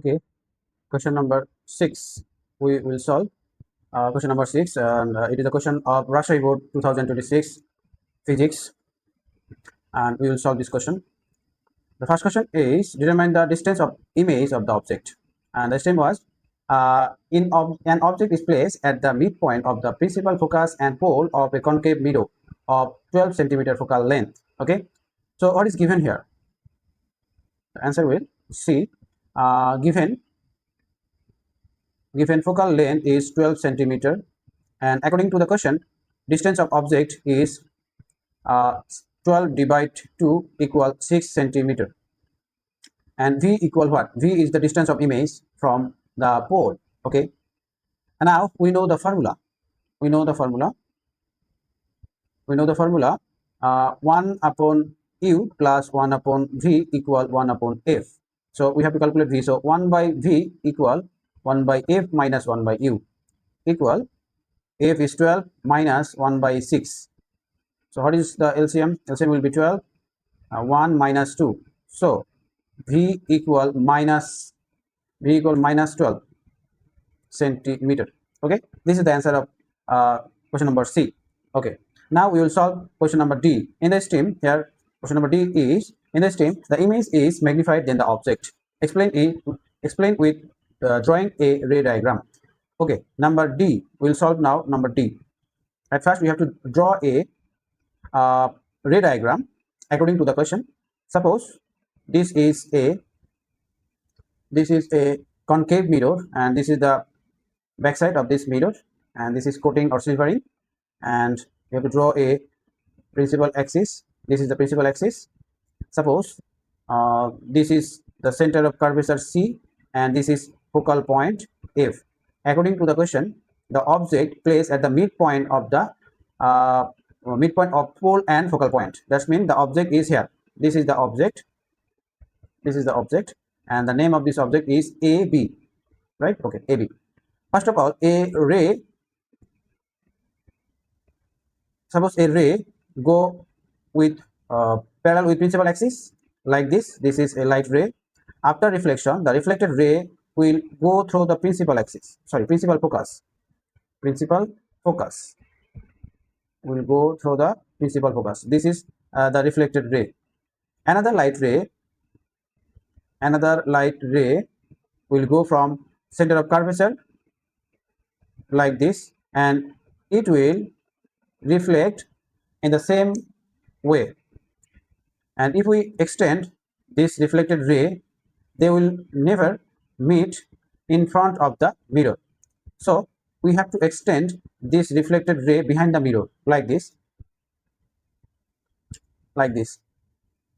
Okay, question number 6 we will solve. Question number 6, and it is a question of Rajshahi Board 2026 physics, and we will solve this question. The first question is determine the distance of image of the object, and the same was an object is placed at the midpoint of the principal focus and pole of a concave mirror of 12 centimeter focal length. Okay, so what is given here? The answer will see given focal length is 12 centimeter, and according to the question, distance of object is 12 divided 2 equal 6 centimeter, and v equal what? V is the distance of image from the pole. Okay, and now we know the formula. We know the formula. 1 upon u plus 1 upon v equal 1 upon f. So we have to calculate v. So 1 by v equal 1 by f minus 1 by u equal f is 12 minus 1 by 6. So what is the LCM? LCM will be 12, 1 minus 2. So v equal minus 12 centimeter. Okay, this is the answer of question number C. Okay, now we will solve question number D. In the stream here, question number D is in the stream the image is magnified than the object. Explain with drawing a ray diagram. Okay, number D. We'll solve now number D. At first we have to draw a ray diagram according to the question. Suppose this is a concave mirror, and this is the backside of this mirror, and this is coating or silvering, and we have to draw a principal axis. This is the principal axis. Suppose this is the center of curvature C, and this is focal point F. According to the question, the object placed at the midpoint of the pole and focal point. That means the object is here. This is the object. This is the object, and the name of this object is AB. Right? Okay, AB. First of all, a ray. Suppose a ray go with parallel with principal axis like this. This is a light ray. After reflection, the reflected ray will go through the principal axis. Sorry, principal focus. Principal focus will go through the principal focus. This is the reflected ray. Another light ray will go from center of curvature like this, and it will reflect in the same way. And if we extend this reflected ray, they will never meet in front of the mirror. So we have to extend this reflected ray behind the mirror like this,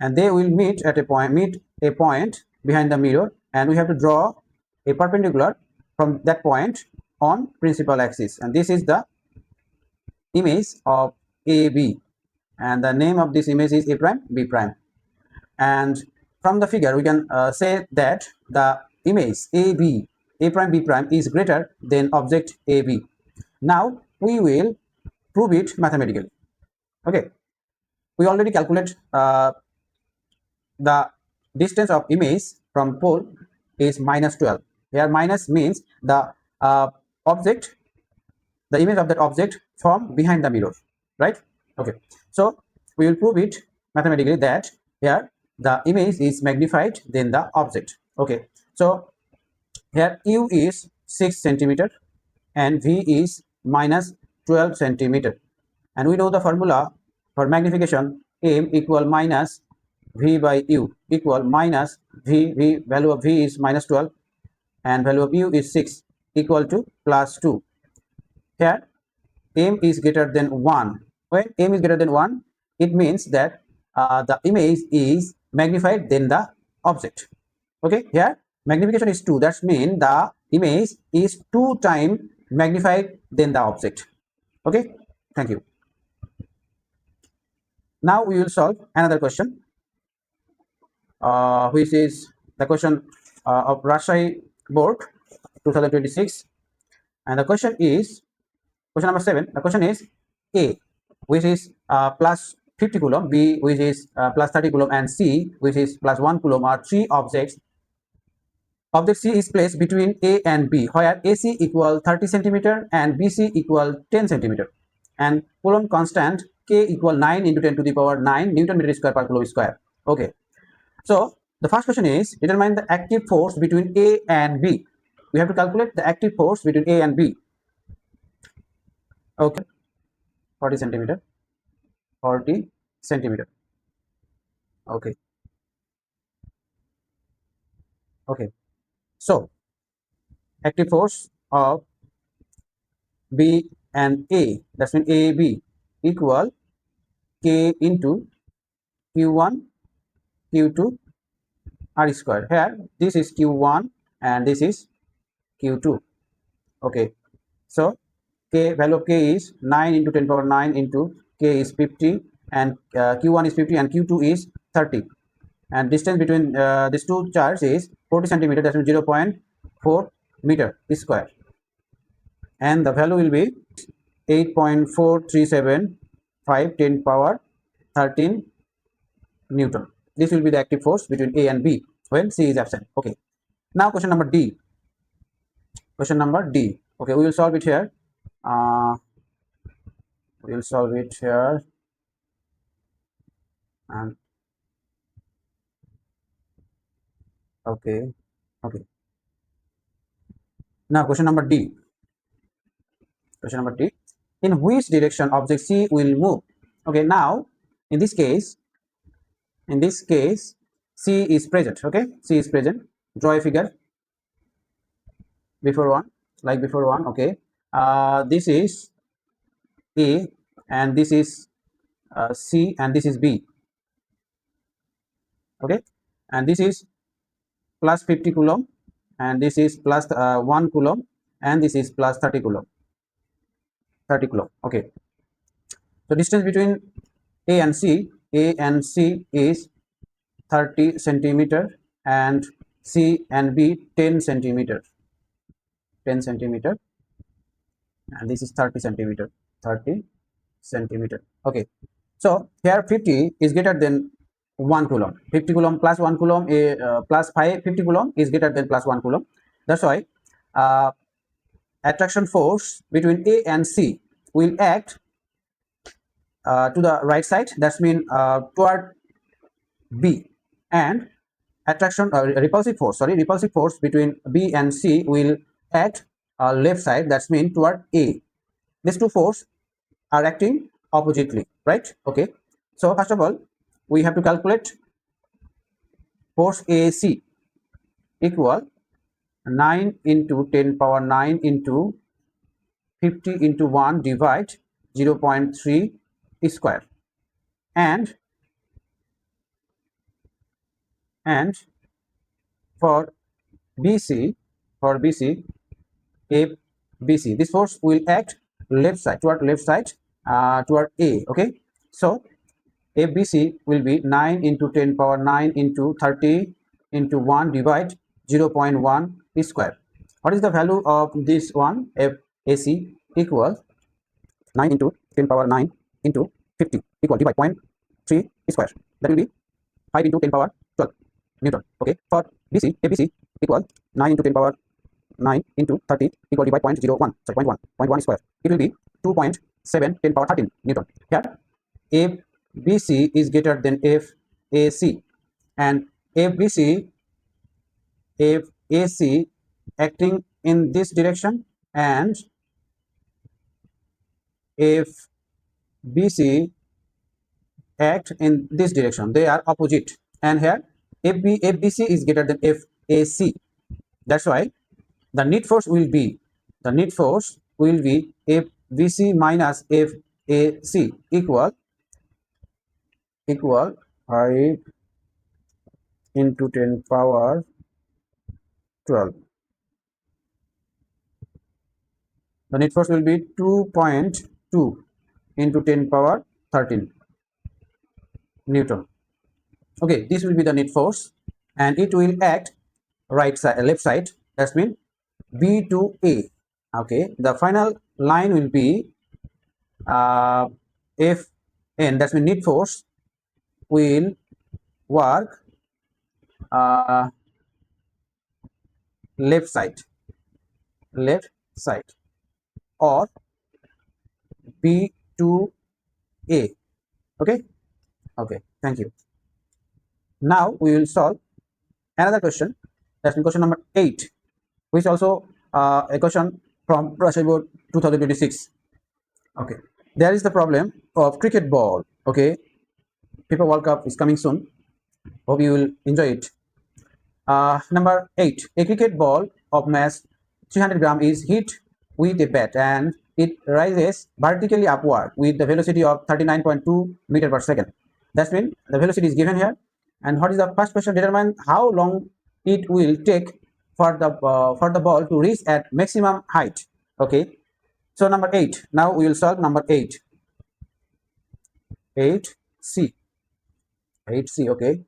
and they will meet at a point behind the mirror, and we have to draw a perpendicular from that point on principal axis, and this is the image of AB, and the name of this image is A prime, B prime. And from the figure we can say that the image AB, A prime, B prime is greater than object AB. Now we will prove it mathematically. Okay, we already calculate the distance of image from pole is minus 12. Here minus means the object, the image of that object from behind the mirror, right? Okay, so we will prove it mathematically that here the image is magnified than the object. Okay, so here u is 6 centimeter and v is minus 12 centimeter, and we know the formula for magnification. M equal minus v by u equal minus v value of v is minus 12 and value of u is 6 equal to plus 2. Here m is greater than 1. When m is greater than 1, it means that the image is magnified than the object. Okay, here magnification is 2. That means the image is 2 times magnified than the object. Okay, thank you. Now we will solve another question, which is the question of Rajshahi Board 2026, and the question is question number 7. The question is A, which is plus 50 coulomb, B, which is plus 30 coulomb, and C, which is plus 1 coulomb, are three objects object C is placed between A and B, where AC equal 30 centimeter and BC equal 10 centimeter, and Coulomb constant K equal 9 into 10 to the power 9 Newton meter square per Coulomb square. Okay, so the first question is determine the active force between A and B. We have to calculate the active force between A and B. Okay, 40 centimeter, 40 centimeter. Okay, okay. So active force of B and A, that's mean AB equal K into Q1 Q2 R square. Here this is Q1 and this is Q2. Okay, so K value of K is 9 into 10 power 9 into K is 50 and Q1 is 50 and Q2 is 30, and distance between these two charges is 40 centimeter, that means 0.4 meter square, and the value will be 8.4375 10 power 13 Newton. This will be the active force between A and B when C is absent. Okay, now question number D. Question number D. Okay, we will solve it here. We will solve it here. And okay, okay. Now question number D. Question number D. In which direction object C will move? Okay, now in this case, C is present. Okay, C is present. Draw a figure before one, like before one. Okay, this is A and this is C and this is B. Okay, and this is plus 50 coulomb and this is plus 1 coulomb and this is plus 30 coulomb. Okay, so distance between A and C is 30 centimeter and C and B 10 centimeter, and this is 30 centimeter. Okay, so here 50 is greater than 1 coulomb. 50 coulomb plus 1 coulomb plus 50 coulomb is greater than plus 1 coulomb. That's why attraction force between A and C will act to the right side, that's mean toward B, and repulsive force between B and C will act left side, that's mean toward A. These two forces are acting oppositely, right? Okay, so first of all we have to calculate force AC equal 9 into 10 power 9 into 50 into 1 divide 0.3 square, and for BC, if BC, this force will act toward A. Okay, so FBC will be 9 into 10 power 9 into 30 into 1 divide 0.1 square. What is the value of this one? FAC equal 9 into 10 power 9 into 50 equal divide 0.3 square. That will be 5 into 10 power 12 Newton. Okay, for ABC equal 9 into 10 power 9 into 30 equal divide 0.01, so 0.1 square. It will be 2.7 10 power 13 Newton. Here, FBC is greater than FAC, and FAC acting in this direction, and FBC act in this direction. They are opposite, and here FBC is greater than FAC. That's why the net force will be FBC minus FAC equal 5 into 10 power 12. The net force will be 2.2 into 10 power 13 Newton. Okay, this will be the net force, and it will act left side. That means B to A. Okay, the final line will be Fn. That means net force will work left side, left side, or B to A. Okay, okay, thank you. Now we will solve another question. That's question number 8, which also a question from Rajshahi Board 2026. Okay, there is the problem of cricket ball. Okay, FIFA World Cup is coming soon. Hope you will enjoy it. Number 8, a cricket ball of mass 300 gram is hit with a bat and it rises vertically upward with the velocity of 39.2 meter per second. That means the velocity is given here. And what is the first question? Determine how long it will take for the ball to reach at maximum height. Okay. So number 8. Now we will solve number 8. 8C. 8C. Okay.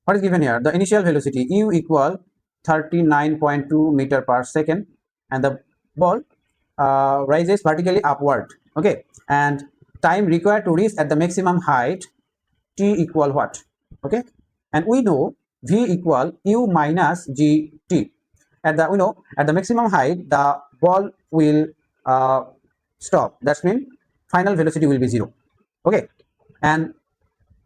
What is given here? The initial velocity u equal 39.2 meter per second, and the ball rises vertically upward. Okay, and time required to reach at the maximum height t equal what? Okay, and we know v equal u minus gt. We know at the maximum height the ball will stop. That means final velocity will be 0. Okay, and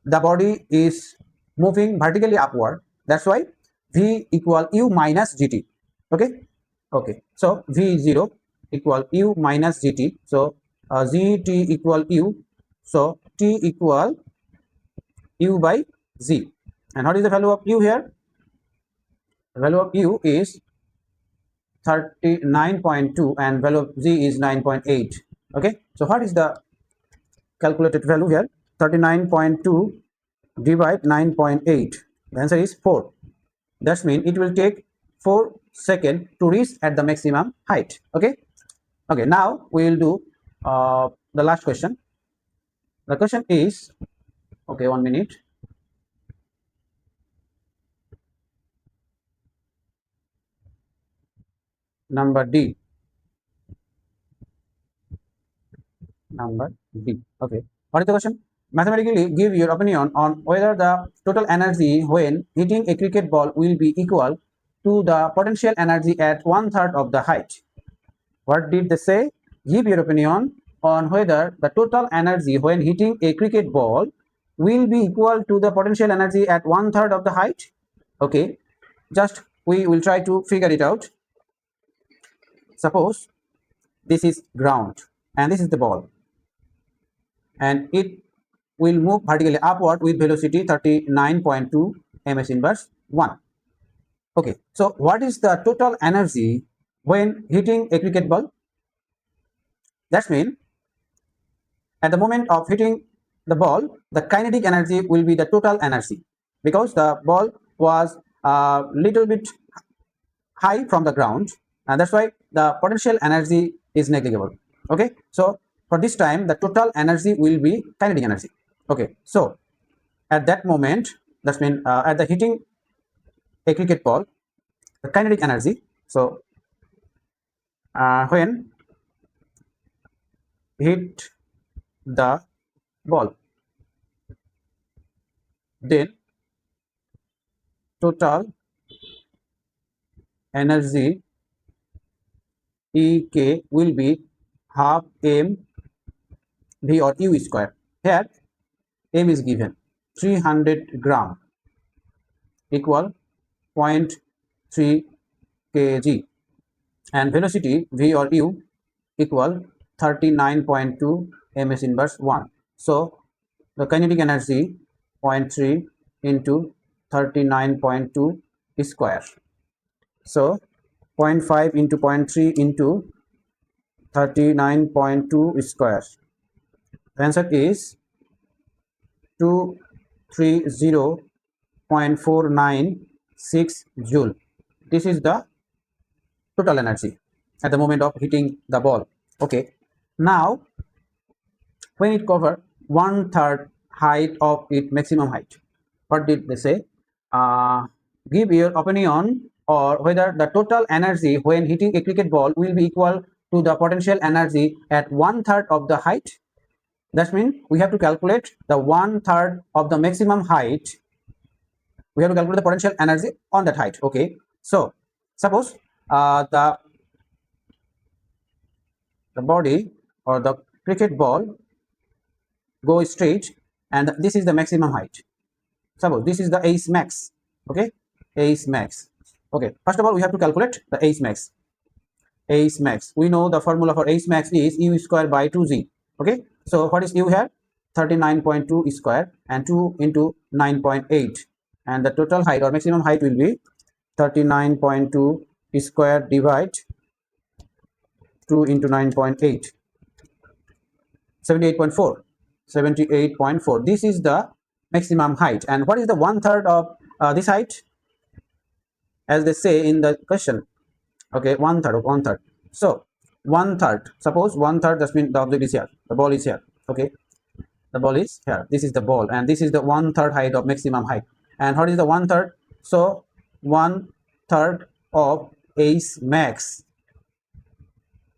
the body is moving vertically upward. That's why v equal u minus gt. Okay, okay. So v 0 equal u minus gt. So gt equal u. So t equal u by z. And what is the value of u here? The value of u is 39.2 and value of z is 9.8. Okay. So what is the calculated value here? 39.2 divide 9.8. The answer is 4. That means it will take 4 seconds to reach at the maximum height. Okay. Okay. Now we will do the last question. The question is, okay, 1 minute. Number D. Number D. Okay. What is the question? Mathematically, give your opinion on whether the total energy when hitting a cricket ball will be equal to the potential energy at 1/3 of the height. What did they say? Give your opinion on whether the total energy when hitting a cricket ball will be equal to the potential energy at 1/3 of the height. Okay, just we will try to figure it out. Suppose this is ground and this is the ball, and it will move vertically upward with velocity 39.2 ms inverse 1. Okay, so what is the total energy when hitting a cricket ball? That means at the moment of hitting the ball, the kinetic energy will be the total energy, because the ball was a little bit high from the ground, and that's why the potential energy is negligible. Okay, so for this time the total energy will be kinetic energy. Okay, so at that moment, that means at the hitting a cricket ball, the kinetic energy, so when hit the ball, then total energy ek will be half m v or u square. Here m is given 300 gram equal 0.3 kg, and velocity v or u equal 39.2 ms inverse 1. So the kinetic energy 0.3 into 39.2 square. So 0.5 into 0.3 into 39.2 square. The answer is 230.496 joule. This is the total energy at the moment of hitting the ball. Okay. Now, when it covers 1/3 height of its maximum height, what did they say? Give your opinion or whether the total energy when hitting a cricket ball will be equal to the potential energy at 1/3 of the height. That means we have to calculate the 1/3 of the maximum height. We have to calculate the potential energy on that height. Okay, so Suppose the body or the cricket ball go straight, and this is the maximum height. Suppose this is the ace max. Okay, ace max. Okay, first of all we have to calculate the ace max. Ace max, we know the formula for ace max is u square by 2z. Okay, so what is u here? 39.2 square and 2 into 9.8, and the total height or maximum height will be 39.2 square divide 2 into 9.8, 78.4. 78.4. This is the maximum height. And what is the one third of this height? As they say in the question. Okay, one third of one third. So one third. Suppose one third. That means the object is here. The ball is here. Okay, the ball is here. This is the ball, and this is the one third height of maximum height. And what is the one third? So one third of ace max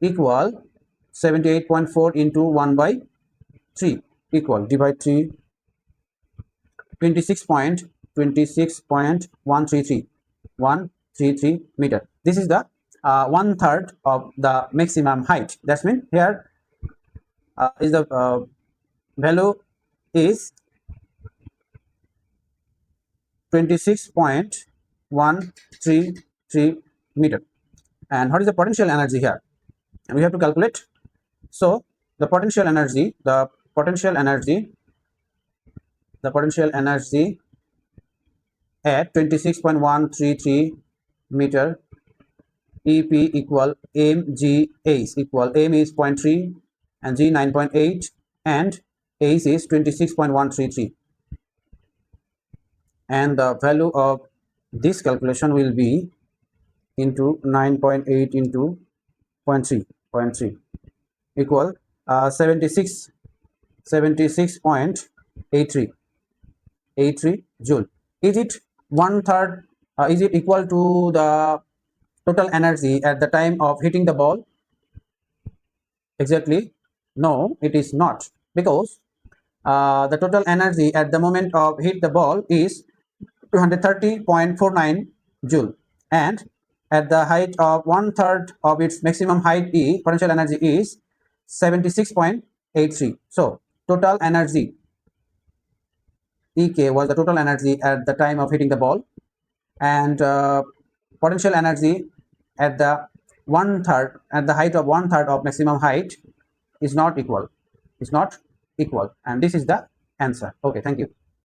equal 78.4 into 1 by 3 equal divide 3, 26.133 meter. This is the one third of the maximum height. That means here is the value is 26.133 meter. And what is the potential energy here? And we have to calculate. So the potential energy at 26.133 meter EP equal mg ace equal m is 0.3 and g 9.8 and ace is 26.133, and the value of this calculation will be into 9.8 into 0.3 equal 76.83 joule. Is it one third? Is it equal to the total energy at the time of hitting the ball? Exactly, no, it is not, because the total energy at the moment of hit the ball is 230.49 joule, and at the height of one third of its maximum height E, potential energy is 76.83. So total energy EK was the total energy at the time of hitting the ball, and potential energy at the height of one third of maximum height is not equal. And this is the answer. Okay, thank you.